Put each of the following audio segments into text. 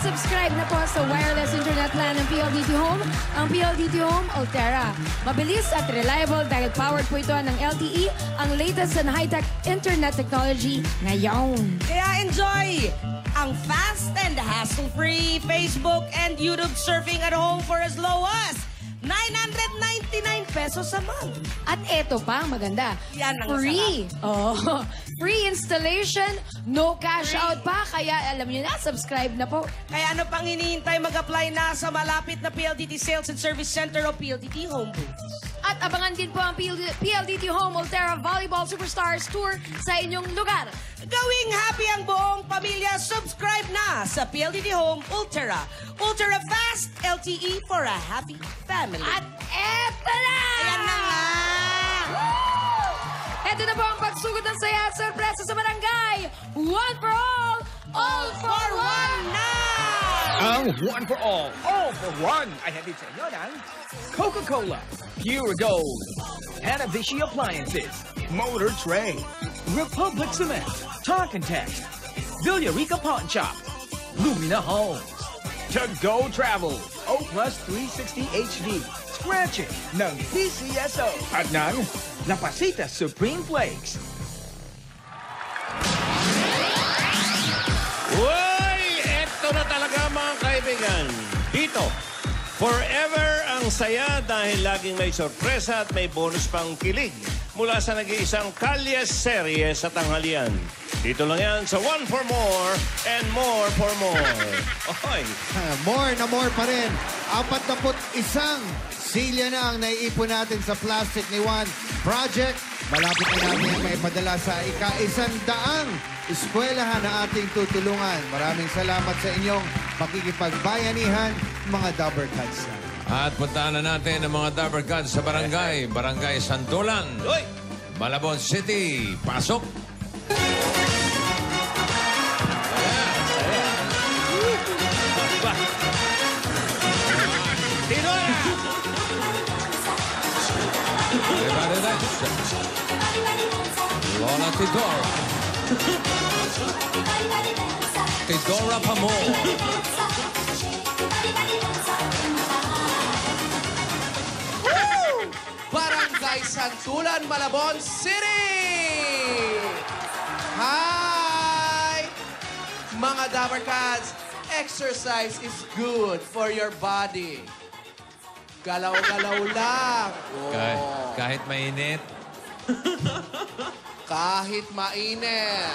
Subscribe na po sa wireless internet plan ng PLDT Home, ang PLDT Home Ultera. Mabilis at reliable dahil powered po ito ng LTE, ang latest and high-tech internet technology ngayon. Kaya enjoy ang fast and hassle-free Facebook and YouTube surfing at home for as low as 999 pesos a month. At eto pa, maganda. Yan ang free. Oh, free installation, no cash out pa. Kaya alam niyo na, subscribe na po. Kaya ano pang hinihintay, mag-apply na sa malapit na PLDT Sales and Service Center o PLDT Home Booths. At abangan din po ang PLDT Home Ultera Volleyball Superstars Tour sa inyong lugar. Gawing happy ang buong pamilya, subscribe na sa PLDT Home Ultera. Ultera Fast LTE for a happy family. At eto na! Ayan na nga! Eto na po ang pagsugod ng saya at sorpresa sa barangay. One for all for one na! Ang one for all for one, ay hatid sa inyo ng Coca-Cola, Pure Gold, Hanabishi Appliances, Motor Trade, Republic Cement, Talk and Text, Villarica Pawn Shop, Lumina Homes, To Go Travel, O Plus 360 HD, Scratching ng PCSO, at ng La Pasita Supreme Flakes. Uy! Eto na talaga mga kaibigan. Dito, forever ang saya dahil laging may sorpresa at may bonus pang kilig mula sa nag-iisang Kalye serye sa tanghalian. Dito lang yan sa One for More and More for More. Oy! More na more pa rin. 41 silya na ang naiipon natin sa plastic ni Juan Project. Malapit na natin yung maipadala sa ika-100 eskwelahan na ating tutulungan. Maraming salamat sa inyong pakikipagbayanihan, mga Dabber Cats. At puntahan na natin ang mga Dabber Cats sa barangay. Barangay Santulan, Uy! Malabon City. Pasok! Tinola! Everybody dance. Lola Tidora. Tidora Pamor. Barangay Santulan, Malabon City! Hi! Mga Dabber Cats, exercise is good for your body. Galaw-galaw lang. Oh. Kahit mainit. Kahit mainit.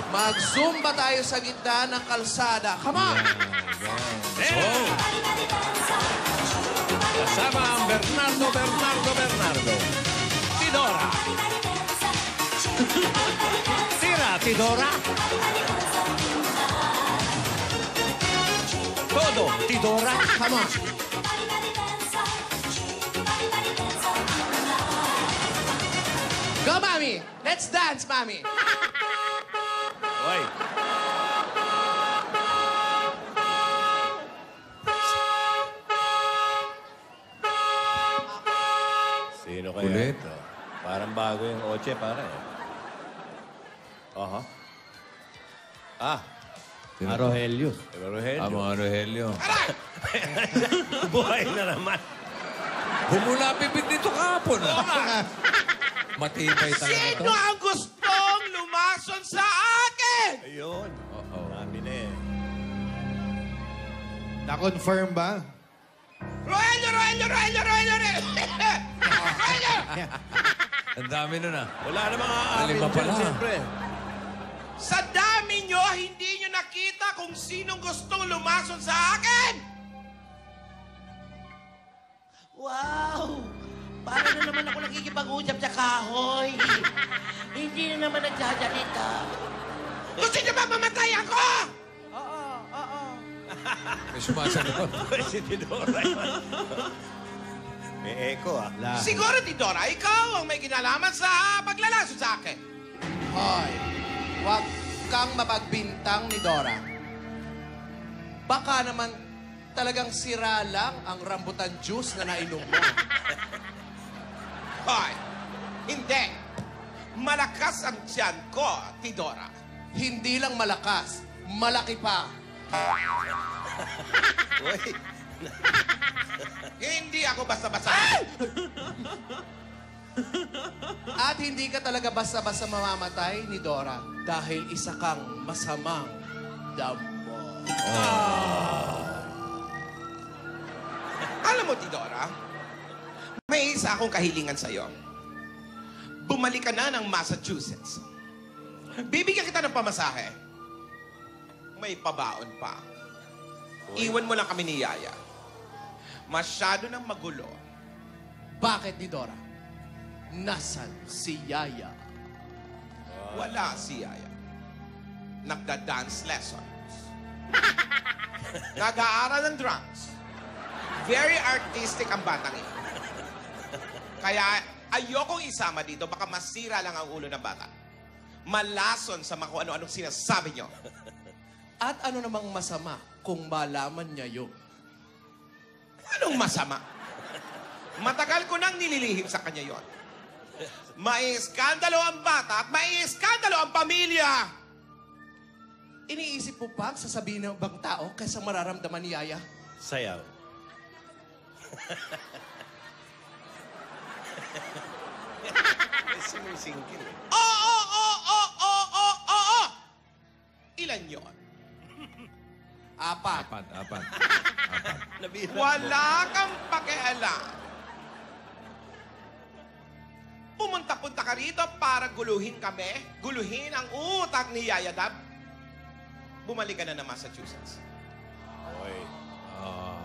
Mag-zumba tayo sa gitna ng kalsada. Come on! Yeah. Kasama ang Bernardo. Tidora. Tira, Tidora. Todo, Tidora. Come on! Go, Mami! Let's dance, Mami! Oy. Sino kaya Kulit. ito? Parang bago yung Oche, pare. Aha. Ah, Rogelio. Rogelio. Ang mga Rogelio. Buhay na naman. Humulapipit dito kahapon. Matibay talaga ito. Sino ang gustong lumason sa akin? Ayun. Marami na eh. Na-confirm ba? Rogelio! Ang dami nun ah. Wala namang aamin Lima pala. dyan, siyempre. Sa dami nyo, hindi nyo nakita kung sinong gustong lumason sa akin? Wow! Para na naman ako nakikipag-usap sa kahoy. Hindi na naman nagsasalita. Gusto nyo ba mamatay ako? May sumasagot. Si Tidora yun. May echo ah. Siguro, Tidora, ikaw ang may kinalaman sa paglalaso sa akin. Hoy, huwag kang mapagbintang ni Dora. Baka naman talagang sira lang ang rambutan juice na nainom mo. Hoy, hindi. Malakas ang tiyan ko, Tidora. Hindi lang malakas, malaki pa. Uy. Hindi ako basta-basta. At hindi ka talaga basta-basta mamamatay ni Dora dahil isa kang masamang damo. Alam mo, Tidora, may isa akong kahilingan sa'yo. Bumalik ka na ng Massachusetts. Bibigyan kita ng pamasahe. May pabaon pa. Iwan mo lang kami ni Yaya. Masyado nang magulo. Bakit ni Dora? Nasaan si Yaya? Wala si Yaya. Nagda-dance lessons. Nag-aaral ng drums. Very artistic ang batang ito. Kaya ayokong isama dito, baka masira lang ang ulo ng bata. Malason sa mga kung ano-anong sinasabi nyo. At ano namang masama kung malaman niya yun? Anong masama? Matagal ko nang nililihim sa kanya yon. Maiiskandalo ang bata at maiiskandalo ang pamilya. Iniisip mo pa ang sasabihin ng ibang tao kaysa mararamdaman ni Yaya? Sayaw. Sumisingkil eh. Oo! Ilan yon? Apat. Apat. Wala kang pakialam. Pumunta-punta ka rito para guluhin kami? Guluhin ang utak ni Yaya Dab? Bumalik ka na ng Massachusetts. Oy.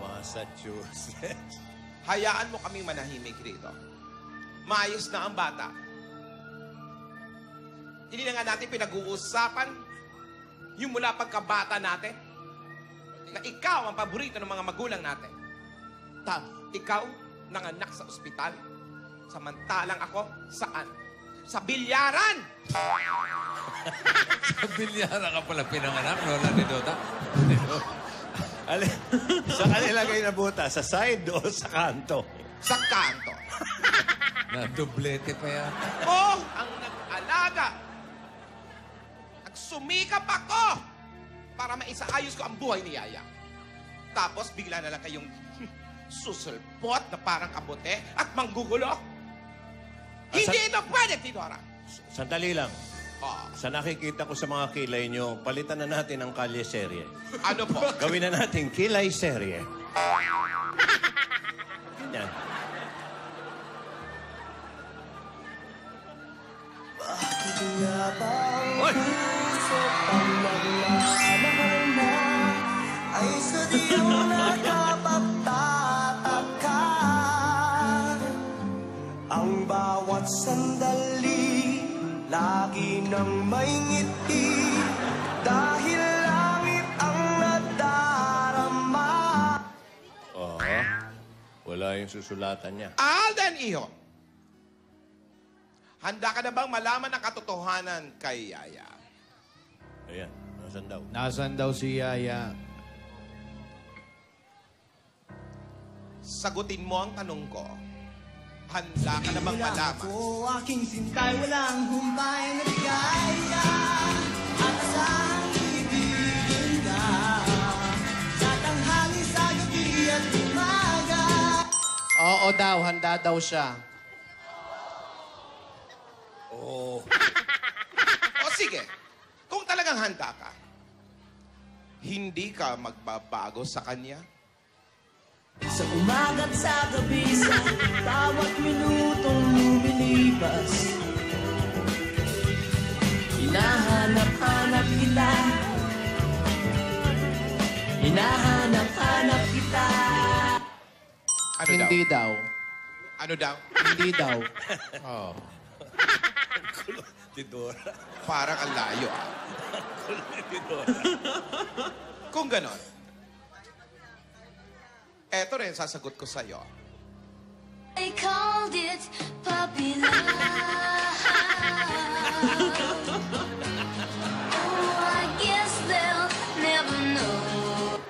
Massachusetts. Hayaan mo kaming manahimik rito. Maayos na ang bata. Hindi na nga natin pinag-uusapan yung mula pagkabata natin na ikaw ang paborito ng mga magulang natin. Ikaw nanganak sa ospital. Samantalang ako, saan? Sa bilyaran! Sa bilyara ka pala pinanganak, Lola ni Dota. Sa kanila kayo nabuta? Sa side o sa kanto? Sa kanto. Na dublete pa yan. Ako ang nag-alaga. Nagsumikap ako para maisaayos ko ang buhay ni Yaya. Tapos bigla na lang kayong susulpot na parang kabote at manggugulo. Hindi ito pwede, Tidora. Sandali lang. Oh, Sa nakikita ko sa mga kilay nyo, palitan na natin ang kalye serye. ano po? Gawin na natin kilay serye. Ganyan. Oy! Ay sa diyong nakapagtataka ang bawat sandali lagi nang may ngiti dahil langit ang nadarama. Wala yung susulatan niya. Alden, iho. Handa ka na bang malaman ang katotohanan kay Yaya? Ayan, nasan daw? Nasaan daw si Yaya? Sagutin mo ang tanong ko. Handa ka na bang malaman? Ako aking sintay walang humpay na ligaya at asahan ibigin ka sa tanghali, sa gabi at umaga. Oo daw, handa daw siya. O sige, kung talagang handa ka, hindi ka magbabago sa kanya? Sa umaga't sa gabi, sa bawat minutong lumilipas, hinahanap-hanap kita, hinahanap-hanap kita. Ano Hindi daw? daw. Ano daw? Hindi daw. Oh. Tidora. Parang ang layo, ah. Tidora. Kung ganon, eto rin sasagot ko sa'yo. I called it puppy love. Oh, I guess they'll never know.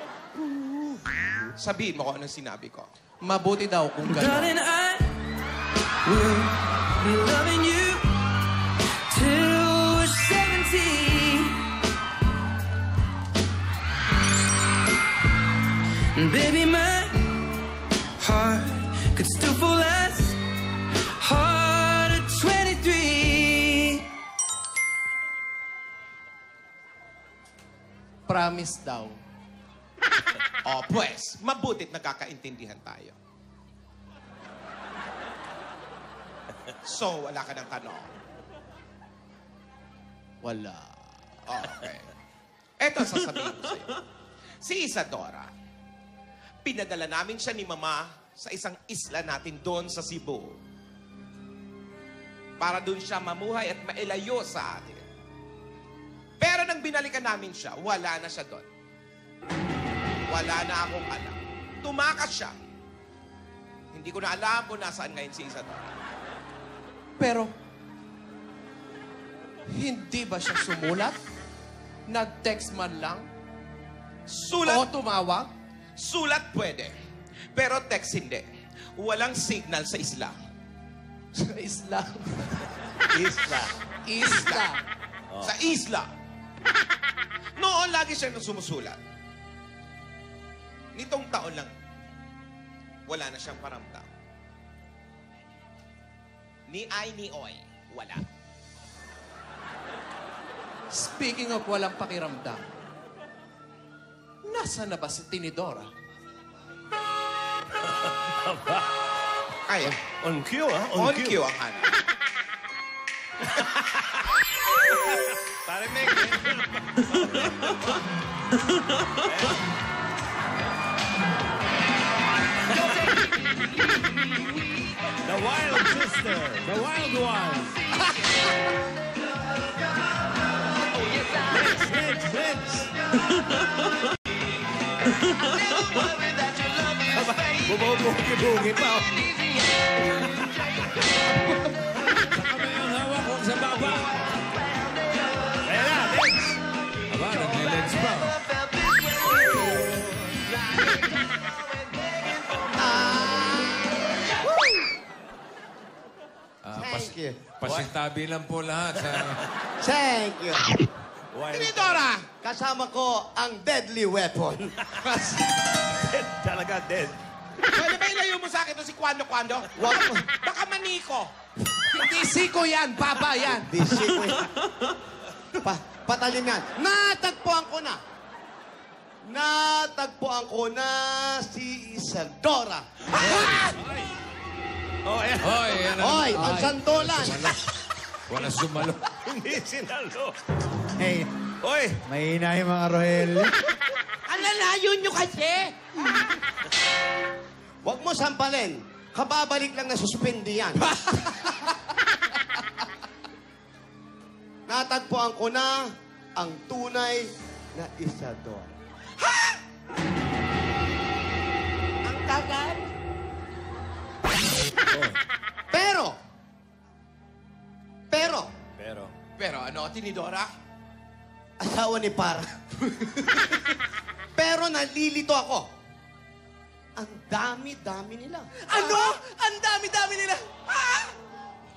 Sabihin mo kung anong sinabi ko. Mabuti daw kung gano'n. Darling, I will be loving you till we're 70. Baby, my heart could still fall as hard at 23. Promise daw. O, pues, mabutit nagkakaintindihan tayo. So, wala ka ng tanong. Wala. Okay. Eto sasabihin ko sa'yo. Si Isadora, pinadala namin siya ni Mama sa isang isla natin doon sa Cebu. Para doon siya mamuhay at mailayo sa atin. Pero nang binalikan namin siya, wala na siya doon. Wala na akong alam. Tumakas siya. Hindi ko na alam kung nasaan ngayon si Isadora. Pero, hindi ba siya sumulat? Nag-text man lang? Sulat? O tumawag? Sulat pwede. Pero text hindi. Walang signal sa isla. Sa isla? Isla. Isla. Sa isla. Noon, lagi siya nang sumusulat. Nitong taon lang, wala na siyang paramdam. Ni ay ni oy, wala. Speaking of walang pakiramdam, nasa na ba si Tinidora? Ay, On cue, ah. on cue ang hanap. Pare Meg. The Wild Sister. The Wild One. Next. Bubugi-bugi pa. Sa kamay ang hawak ko sa baba. Ayan na, next. Aba, naglilens pa. Thank you. Pasintabi lang po lahat. Thank you. Tinidora! Kasama ko ang deadly weapon. Talaga, dead. Pwede ba ilayo mo sa akin to si Kwando? Wag mo. Baka maniko. Hindi siko yan, baba yan. Busy ko yan. Patalim yan. Natagpuan ko na si Isadora. Oh, ayan. Hoy, yan ang... Hoy, ang sandolan. Wala sumalo. Hindi sinalo. Hey, Hoy, mahina yung mga Roel. Alalayo nyo kasi! Huwag mo sampalin. Kababalik lang na suspindi yan. Natagpuan ko na ang tunay na Isadora. Ang tagal. Pero ano, Tinidora? Asawa ni Para. Pero nalilito ako. Ang dami-dami nila. Ano? Ang dami-dami nila.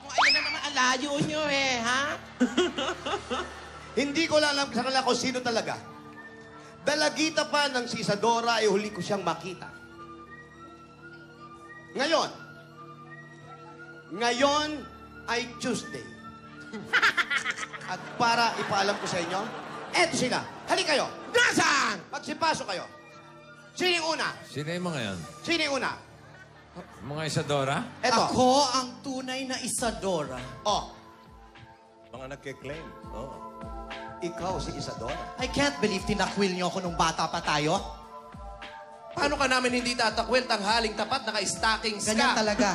Kung ayun na naman alayo nyo eh, ha? Hindi ko lang alam sa kanila kung sino talaga. Dalagita pa ng si Isadora ay huli ko siyang makita. Ngayon ay Tuesday. At para ipaalam ko sa inyo, eto sila. Halika kayo. Nasaan? Magsipasok kayo. Sino yung una? Sino yung mga yan? Sino yung una? Mga Isadora? Eto. Ako ang tunay na Isadora. Oh, mga nagkiklaim. Oh. ikaw si Isadora. I can't believe tinakwil niyo ako nung bata pa tayo. Paano ka namin hindi tatakwil? Tanghaling tapat, naka-stockings ka. Ganyan talaga.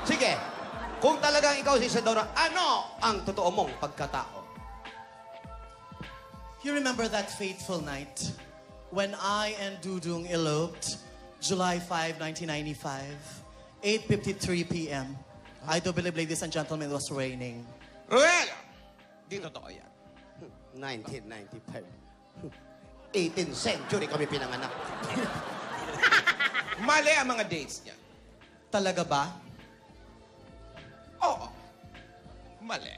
Sige, kung talagang ikaw si Isadora, ano ang totoo mong pagkatao? You remember that fateful night when I and Dudung eloped, July 5, 1995, 8:53 p.m. I do believe, ladies and gentlemen, it was raining. Ruel! Di totoo yan. 1995. 18th century kami pinanganak. Mali ang mga dates niya. Talaga ba? Oo. Mali.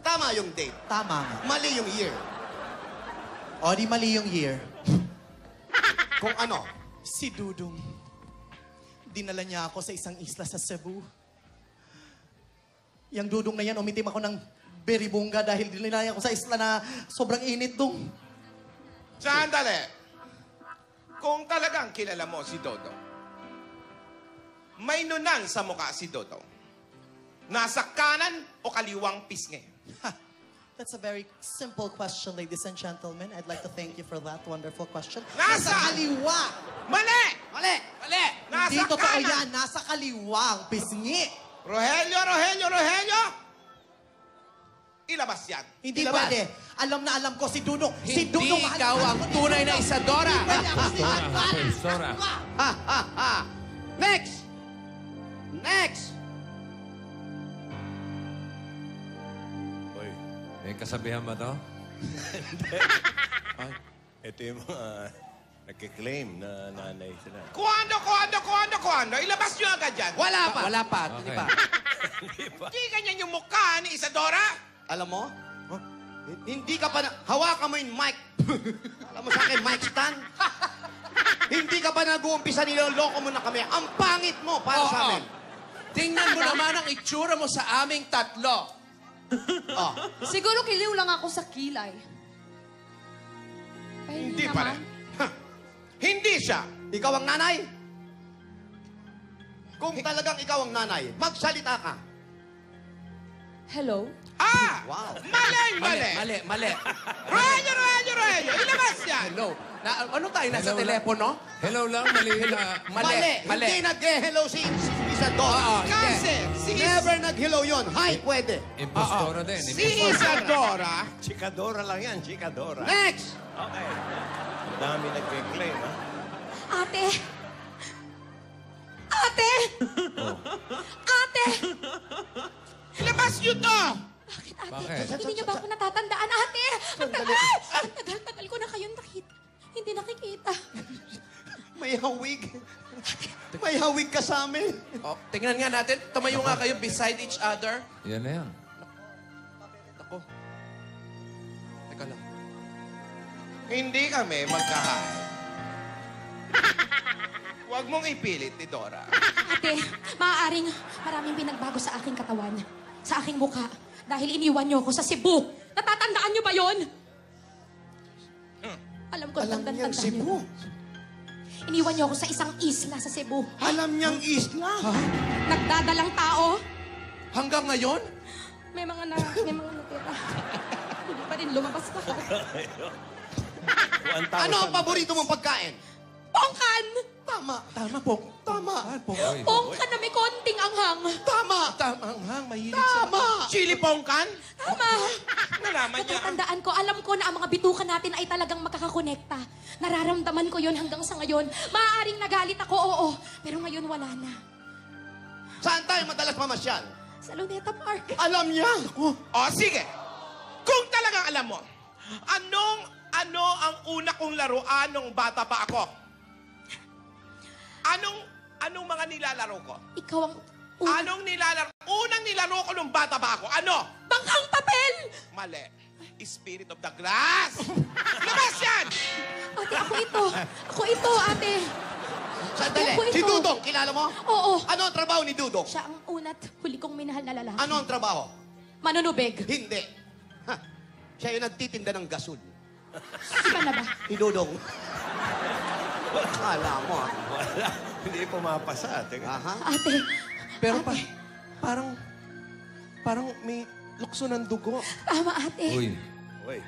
Tama yung date. Tama nga. Mali yung year. O, di mali yung year. Kung ano? Si Dudong. Dinala niya ako sa isang isla sa Cebu. Yang Dudong na yan, umitim ako ng beribongga dahil dinala ako sa isla na sobrang init dong. Sandali. Kung talagang kilala mo si Dodong, may nunal sa mukha si Dodong. Nasa kanan o kaliwang pisngi? That's a very simple question, ladies and gentlemen. I'd like to thank you for that wonderful question. Nasa kaliwa! Mali! Mali! Mali! Nasa Hindi totoo kanan! yan. Nasa kaliwang pisngi. Rogelio! Ilabas yan. Hindi Ilabas. pwede. Alam na alam ko si Dudong. Si Hindi Dudong ikaw ang tunay na Isadora. Dora. Next! Next! Uy, May kasabihan ba to? ito yung mga nagkiklaim na nanay sila. Kuando? Ilabas nyo agad yan. Wala pa. Wala pa. Hindi Okay. pa. Hindi ganyan yung mukha ni Isadora. Alam mo? Hindi ka pa na... Hawakan mo yung mic. Alam mo sa akin, mic stand? Hindi ka pa nag-uumpisa, niloloko mo na kami. Ang pangit mo para sa amin. Tingnan mo naman ang itsura mo sa aming tatlo. Siguro kiliw lang ako sa kilay. Ay, Hindi pa rin. Hindi siya. Ikaw ang nanay? Kung talagang ikaw ang nanay, magsalita ka. Hello? Wow. Mali. Rogelio. Ilabas yan. Hello. Ano tayo? Nasa Hello, telepono? Hello lang, mali na. Mali. Hindi nag-hello si Isadora. Kasi Never nag-hello yun. Hi, pwede. Impostora din. si Isadora, Chikadora lang yan, chikadora. Next! Okay. Ang dami nagkiklaim, ha? Ate! Ate! Ate! ilabas nyo to. Bakit, ate? Bakit? Hindi niyo ba ako natatandaan, ate? Ang tagal ko na kayong nakita. Hindi nakikita. May hawig. May hawig ka sa amin. Oh, tingnan nga natin. Tumayo nga kayo beside each other. Yan na yan. Ako. Teka lang. Hindi kami magkahay. Huwag mong ipilit ni Dora. Ate, maaaring maraming pinagbago sa aking katawan, sa aking mukha, dahil iniwan niyo ako sa Cebu. Natatandaan niyo ba yon? Alam ko, Alam niyang tandaan Cebu. niyo. Iniwan niyo ako sa isang isla sa Cebu. Alam niyang isla. Nagdadalang tao. Hanggang ngayon? May mga natira. Hindi pa rin lumabas pa. Ano ang paborito mong pagkain? Pongkan! Tama. Tama po. Tama. Pongkan na may konting anghang. Tama. Tama ang mahilig sa... Tama. Chili pongkan? Tama. Nalaman niya. Natatandaan ko, alam ko na ang mga bitukan natin ay talagang magkakakonekta. Nararamdaman ko yon hanggang sa ngayon. Maaaring nagalit ako, oo. Pero ngayon wala na. Saan tayo madalas mamasyal? Sa Luneta Park. Alam niya. O, sige. Kung talagang alam mo, ano ang una kong laruan nung bata pa ako? Anong mga nilalaro ko? Ikaw ang Unang nilaro ko nung bata pa ako? Ano? Bangkang papel! Mali. Spirit of the Glass. Labas yan! Ate, ako ito, ate. Sandali. Ako ito. Si Dudong, kilala mo? Oo. Ano ang trabaho ni Dudong? Siya ang una't huli kong minahal na lalaki. Ano ang trabaho? Manunubeg. Hindi. Ha. Siya yung nagtitinda ng gasol. Iba na ba? Si Dudong. Kala mo, ha? Wala. Hindi pumapasa. Teka. Aha. Ate, Pero parang may lukso ng dugo. tama ate. Uy. Uy.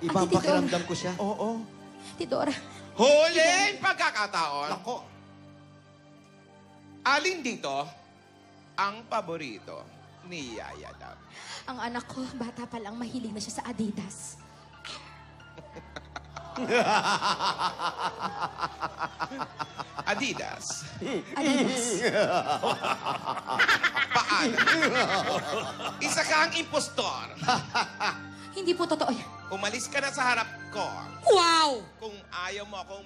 Ibang Ate, Dudong. pakiramdam ko siya. Oo. Tidora. Huling pagkakataon. Ako. Alin dito ang paborito ni Yaya Dab? Ang anak ko, bata pa lang, mahilig na siya sa Adidas. Adidas. Adidas. Paano? Isa kang impostor. Hindi po totoo yan. Umalis ka na sa harap ko Wow! kung ayaw mo akong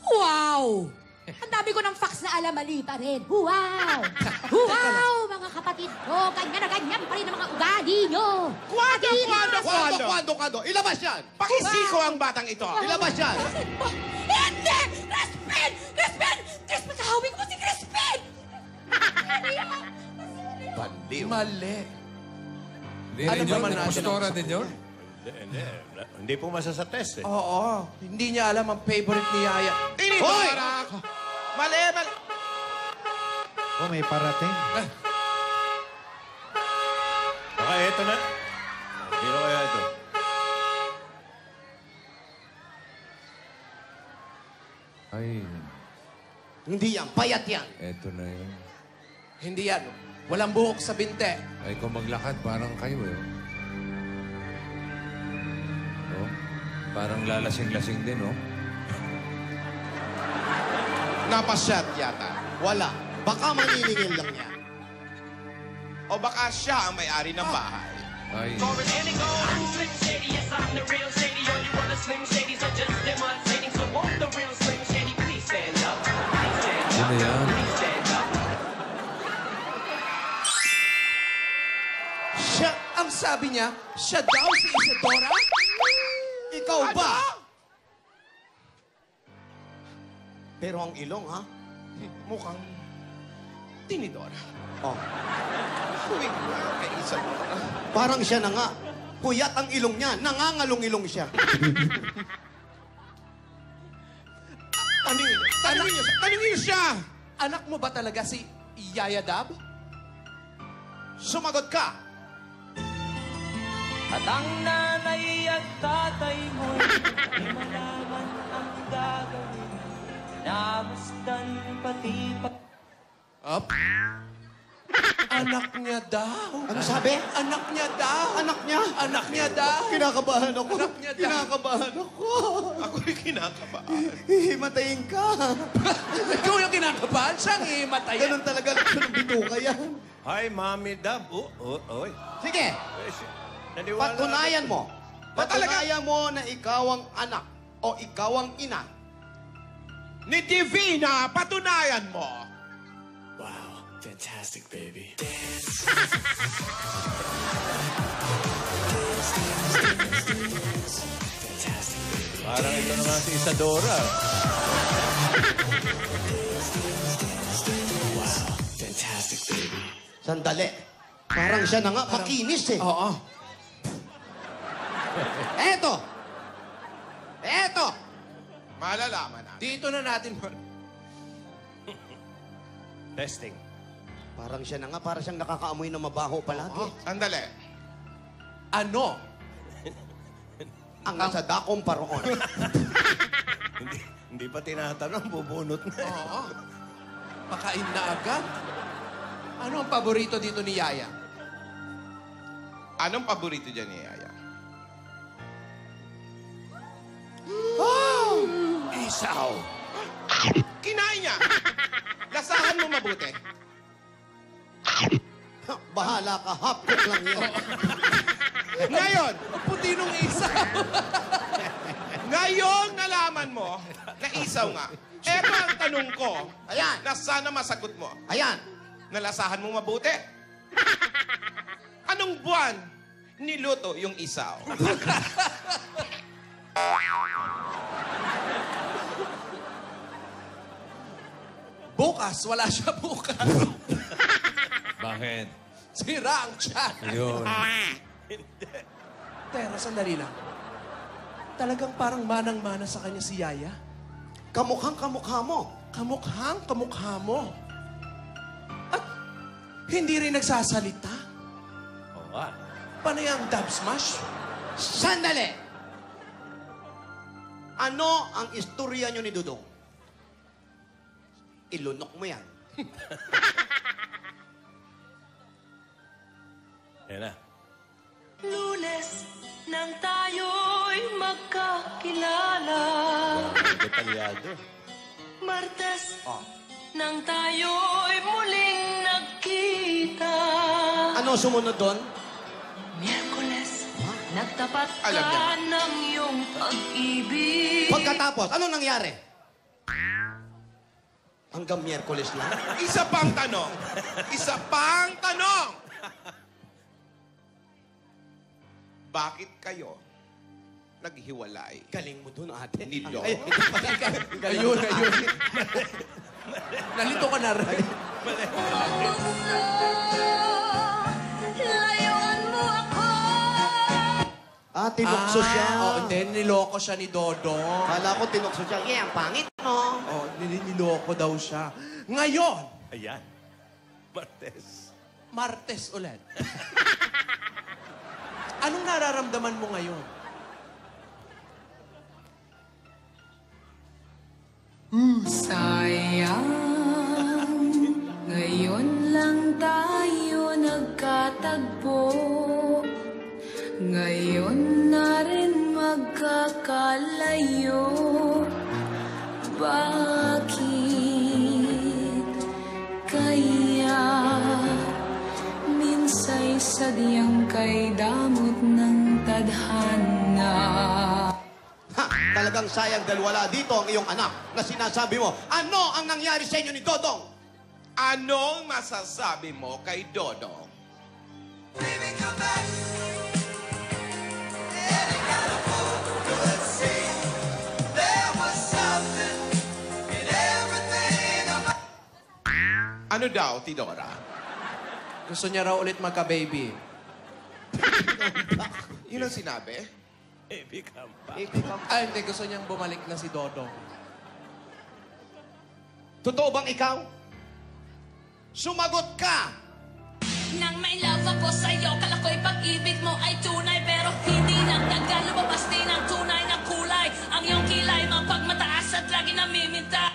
Wow! Ang dami ko ng facts na alam, mali pa rin. Wow! Wow, mga kapatid ko, ganyan na ganyan pa rin ang mga ugali nyo. Kwando! Kwando. Ilabas yan. Pakisiko ang batang ito. Ilabas yan. Hindi! Crispin! Crispin! Crispin! Kahawin ko si Crispin! Baliw. Mali. Hindi Alam rin yun, naman natin postura ang- din yun. Hindi po masa sa test eh. Oo. Hindi niya alam ang favorite ni Yaya. Tinidora! Mali, mali. Oh, may parating. Baka ito na. Sino kaya ito? Ay, Hindi yan, payat yan. eto na yun. Hindi yan. Walang buhok sa binte. Ay, kung maglakad, parang kayo eh. Oh, parang lalasing-lasing din, oh. Napasyat yata. Wala. Baka maniningil lang yan. O baka siya ang may-ari ng bahay. Ay, yun na yan. Siya, ang sabi niya, siya daw si Isadora? Ikaw ba? Pero ang ilong, ha? Mukhang tinidora. Oh, Huwing kay Isadora. parang siya na nga. Puyat ang ilong niya. Nangangalong-ilong siya. Tanungin niyo siya! Anak mo ba talaga si Yaya Dab? Sumagot ka. At ang nanay at tatay mo'y di malaman ang gagawin. Namasdan pati pa... Up. Anak niya daw. Ano sabi? Anak niya daw. Anak niya? Anak niya daw. Kinakabahan ako. Anak niya daw. Kinakabahan ako. Ako'y kinakabahan. Hihimatayin ka. Ikaw yung kinakabahan, siyang imatay. Ganun talaga lang ng bituka yan. Hi, Mami Dab. Oy. Sige, Naniwala. patunayan mo. Patunayan mo na ikaw ang anak o ikaw ang ina. Ni Divina, patunayan mo. Wow, fantastic, baby. Parang ito naman si Isadora. Fantastic, baby. Sandali. Parang siya na nga, makinis eh. Oo. Eto! Eto! Malalaman natin. Dito na natin. Testing. Parang siya na nga, parang siyang nakakaamoy na mabaho palagi. Sandali. Ano? Ang nasa dakong paroon. Hindi pa tinatanong, bubunot na. Oo. Pakain na agad. Ano ang paborito dito ni Yaya? Anong paborito dyan ni Yaya? Isaw. Kinain niya. Lasahan mo mabuti. Bahala ka, hapkok lang yan. Ngayon, Ang puti nung isa. ngayon nalaman mo na isaw nga. Eto ang tanong ko. Ayan. Na sana masagot mo. Ayan. Nalasahan mo mabuti. Anong buwan niluto yung isaw? Bukas, wala siya bukas. Bakit? Sira ang chat. Yun. Pero sandali lang. Talagang parang manang-mana sa kanya si Yaya. Kamukhang kamukha mo. Kamukhang kamukha mo. At hindi rin nagsasalita. Oo nga. Panay ang dub smash. Sandali! Ano ang istorya nyo ni Dudong? Ilunok mo yan. Yan na. Lunes nang tayo'y magkakilala. Detalyado. Martes nang tayo'y muling nagkita. Ano sumunod doon? Miyerkules, nagtapat Alam niya. ka ng iyong pag-ibig. Pagkatapos, ano nangyari? Hanggang Miyerkules lang. Isa pang tanong. Isa pang tanong. Bakit kayo naghiwalay. Galing mo dun, ate. Nilo. Ay, Ayun. Nalito ka na rin. Layuan mo ako. tinukso siya. Oo, then niloko siya ni Dodong. Kala ko tinukso siya. Yeah, ang pangit mo. Oh, niloko daw siya. Ngayon, Ayan. Martes. Martes ulit. Anong nararamdaman mo ngayon? Sayang, ngayon lang tayo nagkatagpo. Ngayon na rin magkakalayo. Bakit kaya minsay sadyang kay damot ng tadhana? Ha! Talagang sayang dahil wala dito ang iyong anak na sinasabi mo, ano ang nangyari sa inyo ni Dodong? Anong masasabi mo kay Dodong? Ano daw, Tidora? Gusto niya raw ulit magka-baby. Yun ang sinabi? Baby come back. Ay, hindi. Gusto niyang bumalik na si Dodong. Totoo bang ikaw? Sumagot ka! Nang may love ako sa'yo, kala ko'y pag-ibig mo ay tunay. Pero hindi nagtagal, lumabas din ang tunay na kulay. Ang iyong kilay, mapagmataas at lagi namiminta.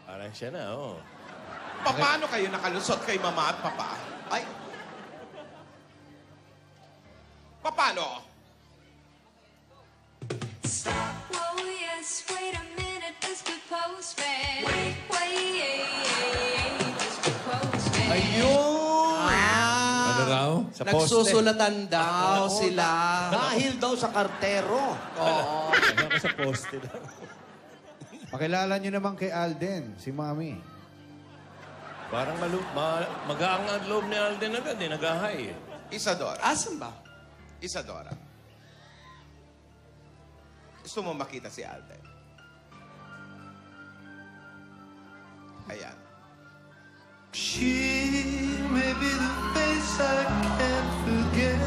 Parang siya na, oh. Paano kayo nakalusot kay Mama at Papa? Ay, Paano? Oh yes, wait a minute, let's propose, man. Wait, let's propose, man. Ayun! Ano raw? Sa poste. Nagsusulatan daw sila. dahil daw sa kartero. Oo. Ano ka sa poste daw? Pakilala nyo naman kay Alden, si Mami. Parang magaang ang loob ni Alden agad, eh. Nag-ahay, eh. Isadora. Asan ba? Isadora. Gusto mo makita si Alden? Ayan. She may be the face I can't forget,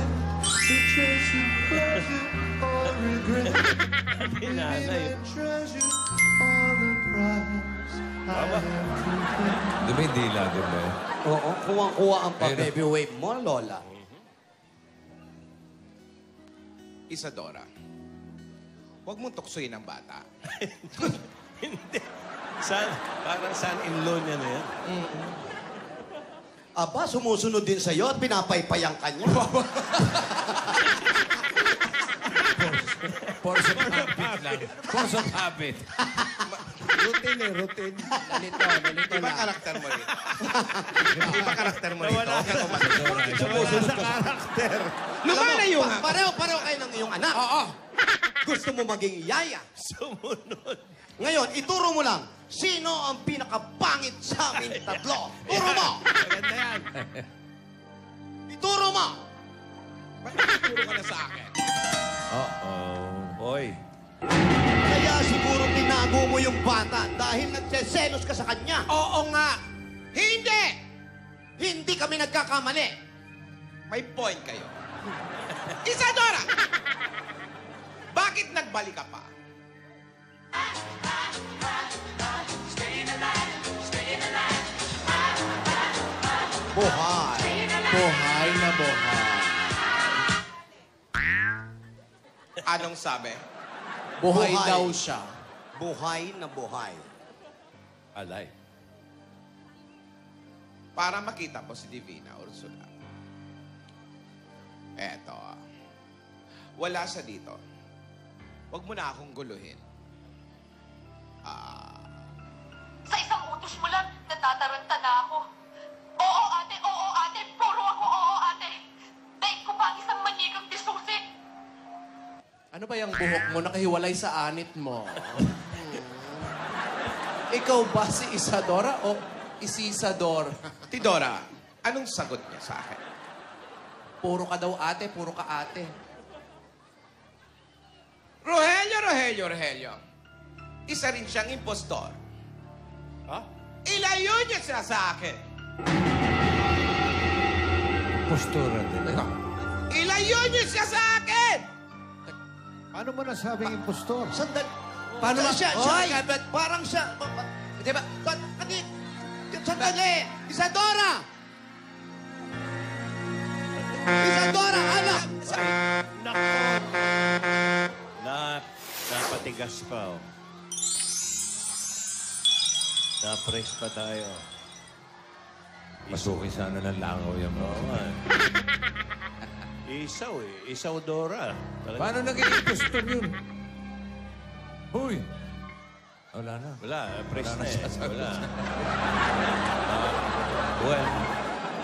the trace of pleasure or regret. Nanay. Treasure all the prize I have to pay. Di ba yung dila doon ba? Oo, kuwang-kuwa ang pa-baby wave mo, Lola. Isadora. Huwag mong tuksoyin ang bata. Hindi. Parang son-in-law niya na yan. Aba, sumusunod din sa'yo at pinapaypayang ka niya. Force of habit lang. Force of habit. Routine eh, routine. Nalito Iba na. karakter mo rin. Iba karakter mo rin. Nawala sa karakter. Lumalayo! Pareho-pareho kayo ng iyong anak. Oo. Gusto mo maging yaya. Sumunod. Ngayon, ituro mo lang, sino ang pinakapangit sa amin tatlo? Turo mo! Maganda yan. Ituro mo! Ba't nakaturo ka na sa akin? Hoy. Kaya siguro tinago mo yung bata dahil nagseselos ka sa kanya. Oo nga! Hindi! Hindi kami nagkakamali. May point kayo. Isadora! Bakit nagbalik ka pa? Buhay. Buhay na buhay. Anong sabi? Buhay Buhay. daw siya. Buhay na buhay. Alay. Para makita po si Divina Ursula. Eto. Wala siya dito. Huwag mo na akong guluhin. Sa isang utos mo lang, natataranta na ako. Oo, ate, puro ako oo, ate. Dahil ko pa isang manigang disusik. Ano ba yung buhok mo nakahiwalay sa anit mo? Ikaw ba si Isadora o Isisador? Tidora, anong sagot niya sa akin? Puro ka daw ate, puro ka ate. Rogelio. Isa rin siyang impostor. Ha? Ilayo niya siya sa akin. Postura din. Ilayo niyo siya sa akin! Paano mo nasabing impostor? Sandali. Paano ba? Siya, Hoy! parang siya. Di ba? Sandali. Isadora! Isadora, anak! Napatigas pa, oh. Napress pa tayo. Masukin sana ng langaw yan mo. Oo nga. Isaw eh. Isaw Dora. Talaga. Paano naging impostor yun? Huy! Wala na. Wala. Press Wala na na eh. sasagot. Wala. Well,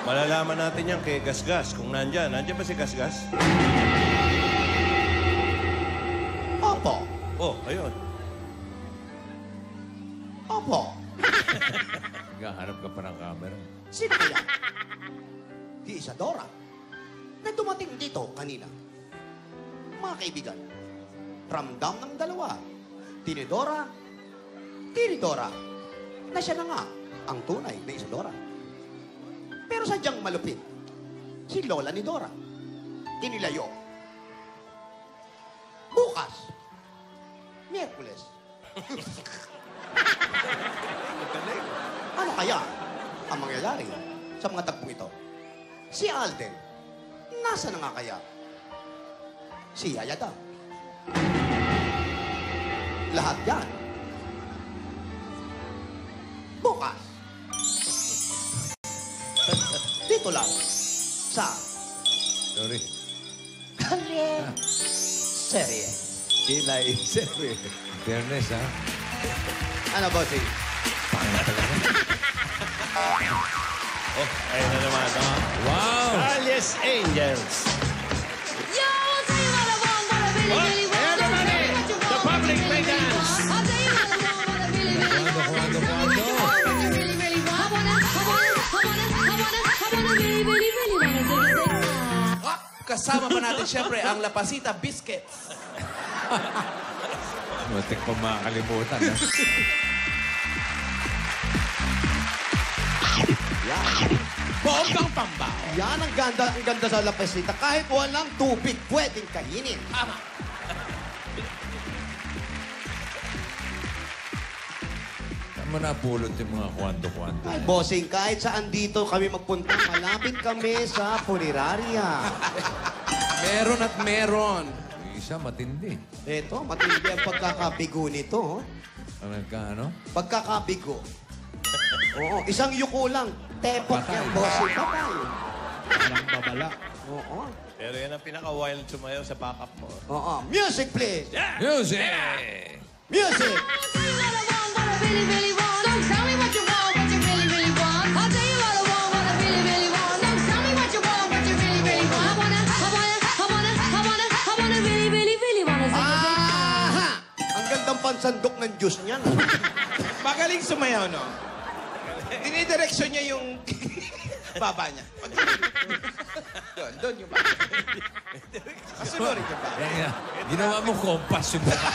malalaman natin yan kay Gasgas. Kung nandyan. Nandyan ba si Gasgas? Opo. Oh, ayun. Opo. Naghahanap ka pa ng camera. Sino kaya? Di Isadora. Na dumating dito kanina. Mga kaibigan, ramdam ng dalawa. Tinidora, na siya na nga ang tunay na Isadora. Pero sadyang malupit, si Lola ni Dora. Tinilayo. Bukas, Miyerkules. Ano kaya ang mangyayari sa mga tagpong ito? Si Alden, nasa na nga kaya? Si Yaya daw. Lahat yan. Bukas. Dito lang. Sa Sorry. Kalye Serye. Kilay. Sorry. Fairness, ha? Ano, bossy? Oh, ayun na naman. Oh. Wow! Alias Angels. Yo, I'll tell you what I want, what I really, really want. Everybody, the public may dance. I'll tell you what I want, what I really, really want. Kwando. What you really, really want. I wanna really, really, really wanna sing it. Kasama pa natin siyempre ang Lapasita Biscuits. Matik pa makakalimutan, ha? Bonggang pamba. Yan ang ganda sa lapasita. Kahit walang tubig, pwedeng kainin. Tama. Saan mo napulot yung mga kwando-kwando? Ay, bossing, kahit saan dito kami magpunta, malapit kami sa funeraria. Meron at meron. Yung isa matindi. Ito, matindi ang pagkakabigo nito. Ang nagkaano? Pagkakabigo. Oo, isang yuko lang. Tepok Patay. yan, bossing. Patay. Walang babala. Oo. Pero yan ang pinaka-wild sumayaw sa backup mo. Oo. Music, please. Music! Music. I'll tell you what I want, what I really, really want. Don't tell me what you want, what you really, really want. I'll tell you what I want, what I really, really want. Don't tell me what you want, what you really, really want. I wanna really, really, really wanna sing it. Aha! Ang gandang pansandok ng Diyos niyan. Magaling sumayaw, no? Dinidireksyon niya yung baba niya. Doon yung baba. Masunurin yung baba. Yan. Ginawa mo kompas yung baka.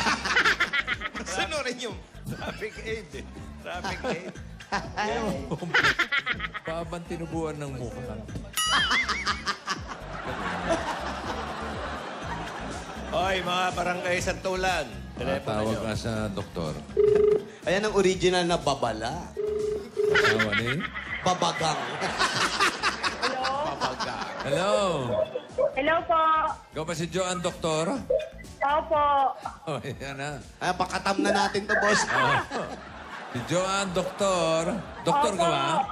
Masunurin yung Traffic aid eh. Traffic aid. Paabang tinubuan ng mukha. Oy, mga barangay Santulan. Telepono Tawag nyo. ka sa doktor. Ayan ang original na babala. Asawa ni? Babagang. Hello! Hello po. Ikaw ba si Joanne Doktor? Opo. Oh, yan na. Ay, pakatam na natin to, boss. Si Joanne Doktor. Doktor ka ba?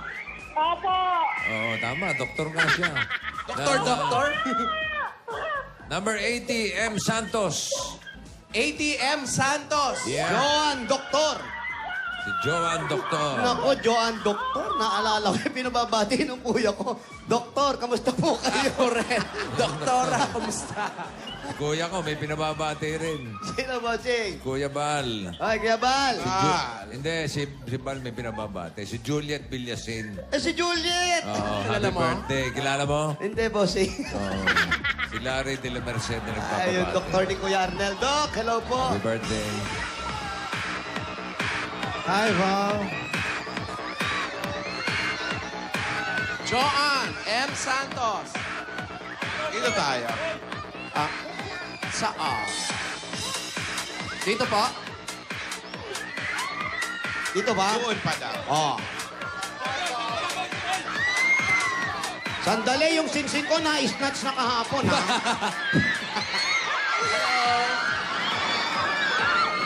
Opo. Oo, tama. Doktor nga siya. Doktor. Number 80, M. Santos. ATM Santos. Yeah. Joan, doktor. Si Joanne Doktor. Nako, Joan, doktor. Naalala ko yung pinababati ng kuya ko. Doktor, kamusta po kayo? Ako rin. Doktora, Kamusta? Kuya ko, may pinababati rin. Sino, bossing? Kuya Bal. Ay, Kuya Bal. Hindi, si Bal may pinababati. Si Juliet Villasin. Si Juliet! Oo, happy birthday. Kilala mo? Hindi, bossing. Oo. Si Larry de la Merced na nagpapabati. Ay, yung doktor ni Kuya Arnel. Doc, hello po. Happy birthday. Hi, Val. Joanne M. Santos. Dito tayo. Saan? Dito po. Dito ba? Doon pa daw. Oh. Sandali, yung singsing ko na-snatch na kahapon, ha?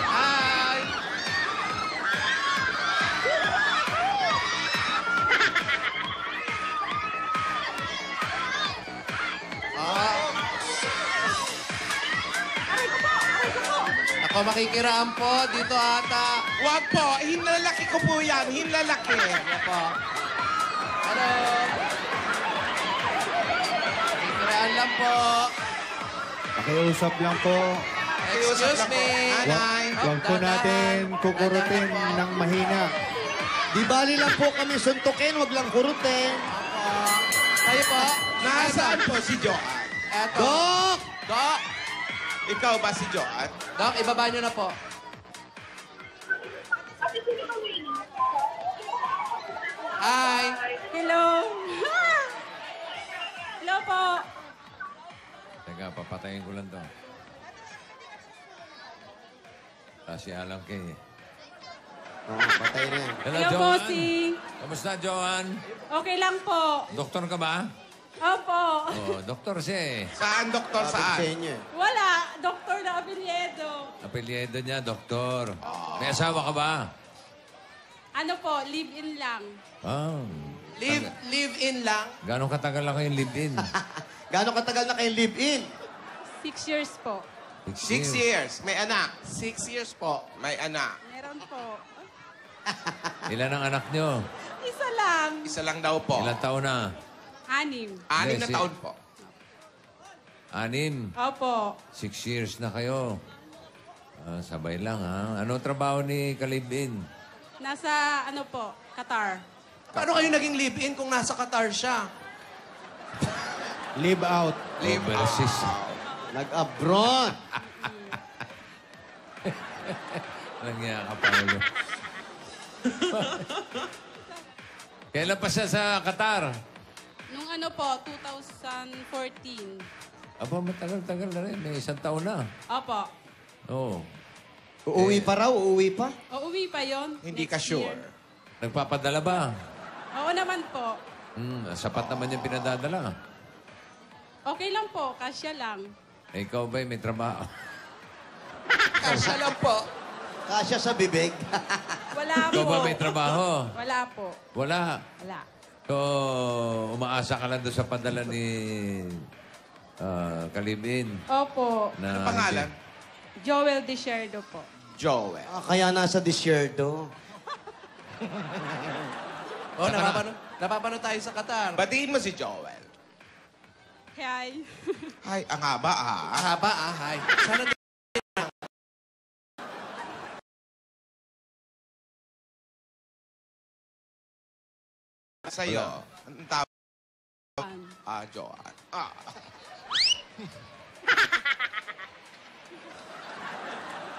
Hi! Ako makikiraan po dito ata. Wag po, hinlalaki ko po yan. Hinlalaki. Ano po? Hello? Makikiraan lang po. Pakiusap lang po. Excuse me. Nanay. Huwag po natin kukurutin ng mahina. Di bali lang po kami suntukin, wag lang kurutin. Kayo po? Nasaan po si Joanne? Eto. Doc! Doc! Ikaw ba si Joanne? Doc, ibaba nyo na po. Hi! Hello. Hello po. Teka, papatayin ko lang to. Si Alam Kay. Patay na yan. Hello, Hello, Joanne. bossing. Kamusta, Joanne? Okay lang po. Doktor ka ba? Opo. Oo, doktor siya eh. Saan, doktor? Sa Saan? inyo. Wala. Doktor na Abiliedo. Apelyido niya, doktor. May asawa ka ba? Ano po, live-in lang. Ah. Live-in lang. Gano'ng katagal na kayong live-in? Gano'ng katagal na kayo live-in? 6 years po. 6 years. May anak. 6 years po. May anak. Meron po. Ilan ang anak nyo? Isa lang. Isa lang daw po. Ilang taon na? 6. 6 na Yes, taon po. 6. Opo. 6 years na kayo. Sabay lang, ha? Anong trabaho ni Kalibin? Nasa, ano po, Qatar. Paano kayo naging live-in kung nasa Qatar siya? Live out. Overseas. Nag-abroad. Langya ka, Paolo. Kailan pa siya sa Qatar? Nung ano po, 2014. Aba, matagal-tagal na rin. May 1 taon na. Opo. Oo. Uuwi pa raw, uuwi pa. Uuwi pa yon. Hindi ka sure. Nagpapadala ba? Oo naman po. Sapat naman yung pinadadala. Okay lang po, kasya lang. Ikaw ba'y may trabaho? Kasya lang po. Kasya sa bibig. Wala po. Ikaw ba may trabaho? Wala po. Wala. Wala. So, umaasa ka lang doon sa padala ni Kalibin. Opo. Na, Ang pangalan? Joel Desierdo po. Joel. Kaya nasa disyerto. Oh, napapanood tayo sa Qatar. Batiin mo si Joel. Hi. Ay, ang haba Haba, hi. Sana Sa'yo. Ang tawag? Joanne.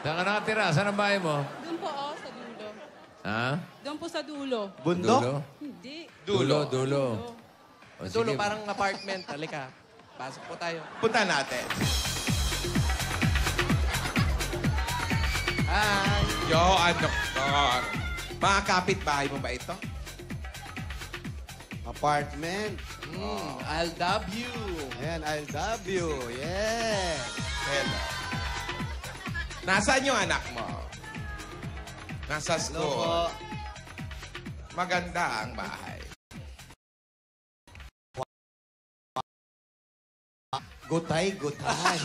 Saan ka nakatira? Saan ang bahay mo? Doon po, sa dulo. Ha? Doon po sa dulo. Bundok? Dulo? Hindi. Dulo. O, dulo, sige. parang apartment. Halika. Pasok po tayo. Punta natin. Hi. Joanne, doktor. Mga kapitbahay mo ba ito? Apartment. I'll love you. Ayan, I love you. Yeah. Hello. Nasaan yung anak mo? Nasa Hello school. po. Maganda ang bahay. Gutay, gutay.